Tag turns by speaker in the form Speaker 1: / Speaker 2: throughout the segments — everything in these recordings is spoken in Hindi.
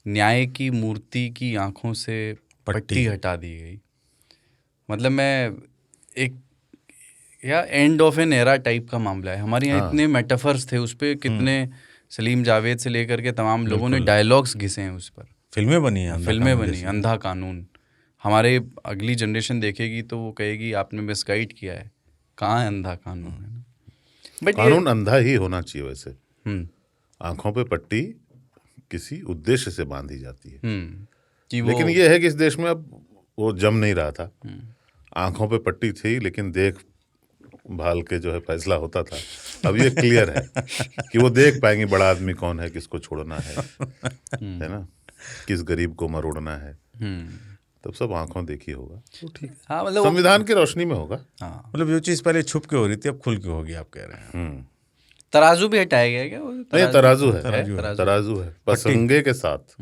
Speaker 1: न्याय की मूर्ति की आंखों से पट्टी हटा दी गई। मतलब मैं एक या end of an era type का मामला है। हमारे यहाँ इतने मेटाफर्स थे उस पर, कितने सलीम जावेद से लेकर के तमाम लोगों ने डायलॉग्स घिसे हैं उस पर,
Speaker 2: फिल्में बनी हैं,
Speaker 1: फिल्में बनी। अंधा कानून, हमारे अगली जनरेशन देखेगी तो वो कहेगी आपने मिसगाइड किया है, कहाँ है अंधा कानून, है ना। बट
Speaker 3: कानून अंधा ही होना चाहिए वैसे। आंखों पे पट्टी किसी उद्देश्य से बांधी जाती है,
Speaker 1: कि वो
Speaker 3: लेकिन ये है कि इस देश में अब वो जम नहीं रहा था। आंखों पे पट्टी थी लेकिन देख भाल के जो है फैसला होता था। अब ये क्लियर है कि वो देख पाएंगे बड़ा आदमी कौन है, किसको छोड़ना है ना, किस गरीब को मरोड़ना है, तब सब आंखों देखी होगा। तो ठीक है,
Speaker 1: हाँ, मतलब
Speaker 3: संविधान की रोशनी में होगा।
Speaker 1: हाँ,
Speaker 2: मतलब जो चीज़ पहले छुप के हो रही थी अब खुल के होगी, आप कह रहे हैं।
Speaker 1: तराजू भी हटाया गया क्या?
Speaker 3: नहीं, तराजू है पसंगे के साथ,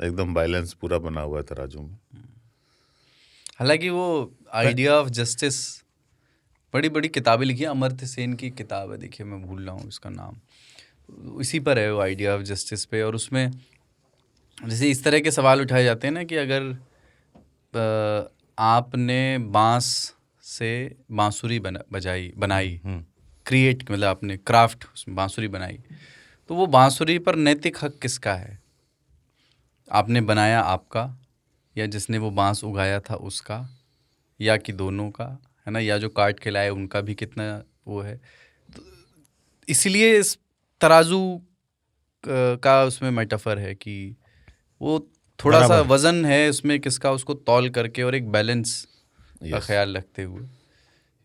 Speaker 3: एकदम बैलेंस पूरा बना हुआ है तराजू में।
Speaker 1: हालांकि वो आइडिया ऑफ जस्टिस, बड़ी बड़ी किताबें लिखी हैं। अमर्त्य सेन की किताब है, देखिए मैं भूल रहा हूँ उसका नाम, इसी पर है वो, आइडिया ऑफ जस्टिस पे। और उसमें जैसे इस तरह के सवाल उठाए जाते हैं ना कि अगर आपने बांस से बांसुरी बनाई क्रिएट, मतलब आपने क्राफ्ट उसमें बांसुरी बनाई, तो वो बांसुरी पर नैतिक हक किसका है? आपने बनाया आपका, या जिसने वो बांस उगाया था उसका, या कि दोनों का, है ना, या जो काट के लाए उनका भी कितना वो है। तो इसीलिए इस तराजू का उसमें मेटाफर है कि वो थोड़ा सा वजन है उसमें किसका, उसको तौल करके और एक बैलेंस का ख्याल रखते हुए,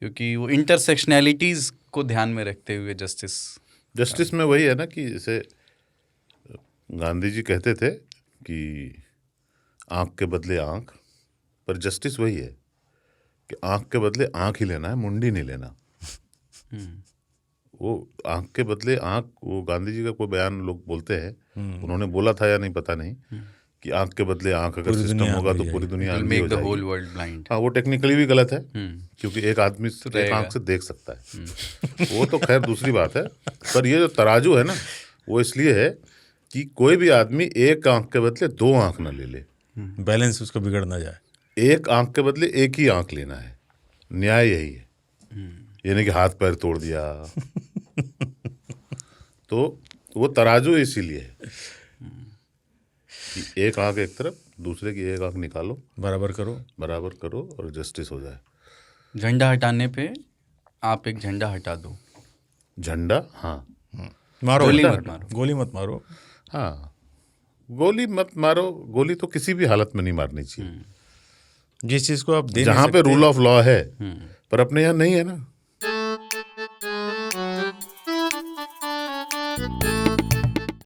Speaker 1: क्योंकि वो इंटरसेक्शनैलिटीज को ध्यान में रखते हुए जस्टिस
Speaker 3: में वही है ना कि जैसे गांधी जी कहते थे कि आंख के बदले आंख, पर जस्टिस वही है कि आंख के बदले आंख ही लेना है, मुंडी नहीं लेना। वो आंख के बदले आंख, वो गांधी जी का कोई बयान लोग बोलते हैं, उन्होंने बोला था या नहीं पता नहीं, कि आंख के बदले आंख अगर सिस्टम होगा तो पूरी दुनिया अंधी हो जाएगी। हाँ, वो टेक्निकली भी गलत है क्योंकि एक आदमी एक आंख से देख सकता है, वो तो खैर दूसरी बात है। पर ये जो तराजू है ना, वो इसलिए है कि कोई भी आदमी एक आंख के बदले दो आंख ना ले,
Speaker 2: बैलेंस उसका बिगड़ ना जाए।
Speaker 3: एक आंख के बदले एक ही आंख लेना है, न्याय यही है। यानी कि हाथ पैर तोड़ दिया तो वो तराजू इसीलिए है कि एक आंख एक तरफ, दूसरे की एक आंख निकालो, बराबर करो और जस्टिस हो जाए।
Speaker 1: झंडा हटाने पे आप एक झंडा हटा दो।
Speaker 3: झंडा, हाँ,
Speaker 2: मारो,
Speaker 1: गोली मत मारो।
Speaker 3: हाँ, गोली मत मारो। गोली तो किसी भी हालत में नहीं मारनी चाहिए।
Speaker 2: जिस चीज को आप
Speaker 3: जहाँ पे रूल ऑफ लॉ है, पर अपने यहाँ नहीं है ना।